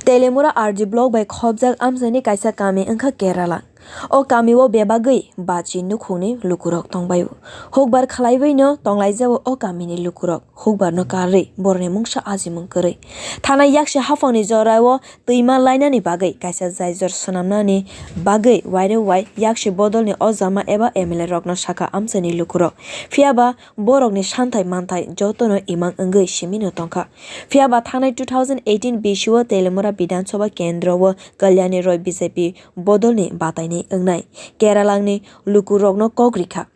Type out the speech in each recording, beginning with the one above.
Telemura RG blog by khobjak amsani kaisa kami angkha Kerala. O kami o bebagui bachi nukhuni lukurok tongbayu. Hokbar khlaibai no tonglaijao o kami ni lukurok. Hokbar no karri borni mungsa ajimung kari. Thana yakshi hafangni jorao tuima laina ni bagai kaisa jaijor sonamna ni bagai waire wai yakshi bodol ni o jama eba MLA rok no saka amsani lukurok. Fiaba borok ni santai mantai jotono imang angui simino tongkha. Fiaba thanai 2018 bishuo Telemura Bidhan Sabha Kendra o Kalyani Roy BJP bodol ni batai Engnai Keralangni lukurokno kogrikha.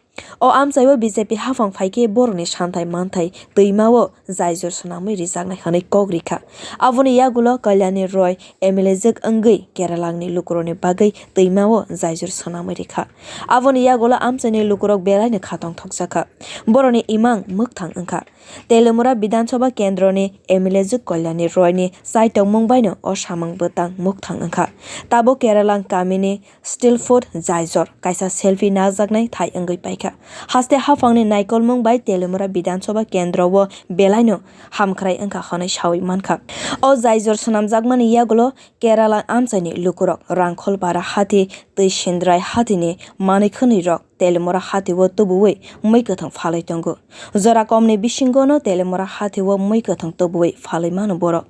O amsaibo BJP hafang phaike boroni santai mantai tuimao jaijor sonamui rijaknai hanai kogrikha. Aboni yagulo Kalyani Roy MLA jek angui Keralangni lukuroni bagai tuimao jaijor sonamui rikha. Aboni yagulo amsaini lukurok belaini khatong thokjaka. Boroni imang mukthang angkha. Telemura Bidhan Sabha Kendroni MLA jek Kalyani Roy ni saitong mungbaino o samang botang mukthang angkha. Tabo Keralang kamini still food jaijor kaisa selfie najaknai thai angui paikha. Haste hafangni naikolmung bai Telemura Bidhan Sabha Kendra o belaino hamkhrai angkha hanai sawi mankha. O jaijor sonamjakmani yagulo Kerala amsaini lukurok rangkhol bara hati tui sindrai hatini manikhani rok Telemura hati o tubuwi muikathang phalai tongo. Jora komni bisingo no Telemura hati o muikathang tubuwi phalai mano borok.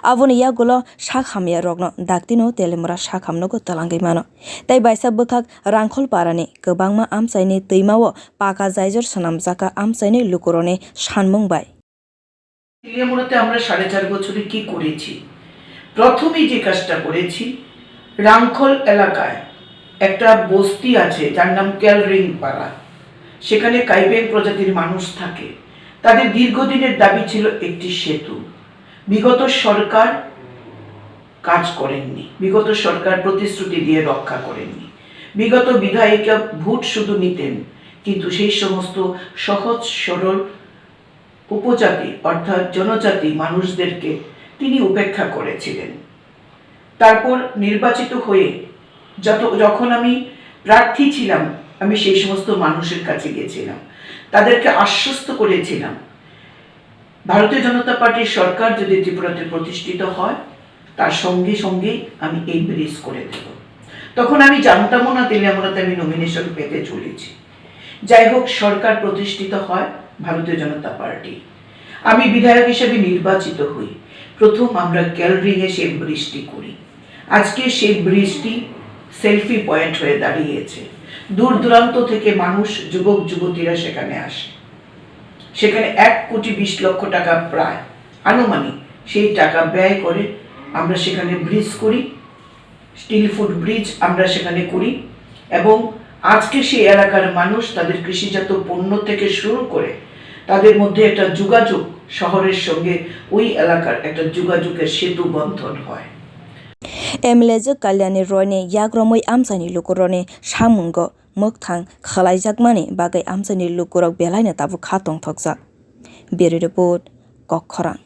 Aboni yagulo sakhamya rokno daktino Telemura sakhamnogo talangai mano. Tai baisa bukhak rangkhol parani kwbangma amsaini tuimao paka jaijor sonamjaka amsaini lukuroni sanmung bai. তেলিয়ামুড়াতে আমরা 4.5 বছরে কি করেছি? প্রথমেই যে কাজটা করেছি, রাংখল এলাকায় একটা বস্তি আছে যার নাম ক্যালরিং পাড়া। সেখানে কাইবেং প্রজাতির মানুষ থাকে। তাদের দীর্ঘদিনের দাবি ছিল একটি সেতু। বিগত সরকার কাজ করেননি, বিগত সরকার প্রতিশ্রুতি দিয়ে রক্ষা করেননি। বিগত বিধায়িকা ভোট শুধু নিতেন, কিন্তু সেই সমস্ত সহজ সরল উপজাতি অর্থাৎ জনজাতি মানুষদেরকে তিনি উপেক্ষা করেছিলেন। তারপর নির্বাচিত হয়ে যখন আমি প্রার্থী ছিলাম, আমি সেই সমস্ত মানুষের কাছে গিয়েছিলাম, তাদেরকে আশ্বস্ত করেছিলাম ভারতীয় জনতা পার্টির সরকার যদি ত্রিপুরাতে প্রতিষ্ঠিত হয় তার সঙ্গে সঙ্গে আমি এই ব্রিজ করে দেব। তখন আমি জানতামও না তেলিয়ামুড়াতে আমি নমিনেশন পেতে চলেছি। যাই হোক, সরকার প্রতিষ্ঠিত হয় ভারতীয় জনতা পার্টি। আমি বিধায়ক হিসেবে নির্বাচিত হই। প্রথম আমরা ক্যালরিংয়ে সেই ব্রিজটি করি। আজকে সেই ব্রিজটি সেলফি পয়েন্ট হয়ে দাঁড়িয়েছে। দূর দূরান্ত থেকে মানুষ, যুবক যুবতীরা সেখানে আসে। সেখানে 1,20,00,000 টাকা প্রায় আনুমানিক সেই টাকা ব্যয় করে আমরা সেখানে ব্রিজ করি। স্টিল ফুড ব্রিজ আমরা সেখানে করি এবং আজকে সেই এলাকার মানুষ তাদের কৃষিজাত পণ্য থেকে শুরু করে তাদের মধ্যে একটা যোগাযোগ, শহরের সঙ্গে ওই এলাকার একটা যোগাযোগের সেতু বন্ধন হয়। MLA Kalyani Roy ni yagromoi amsani lukuroni samungo mukthang khlaijakmani bagai amsani lukurok belaina tabu khatong thokjak. Bureau report Kokkhorang.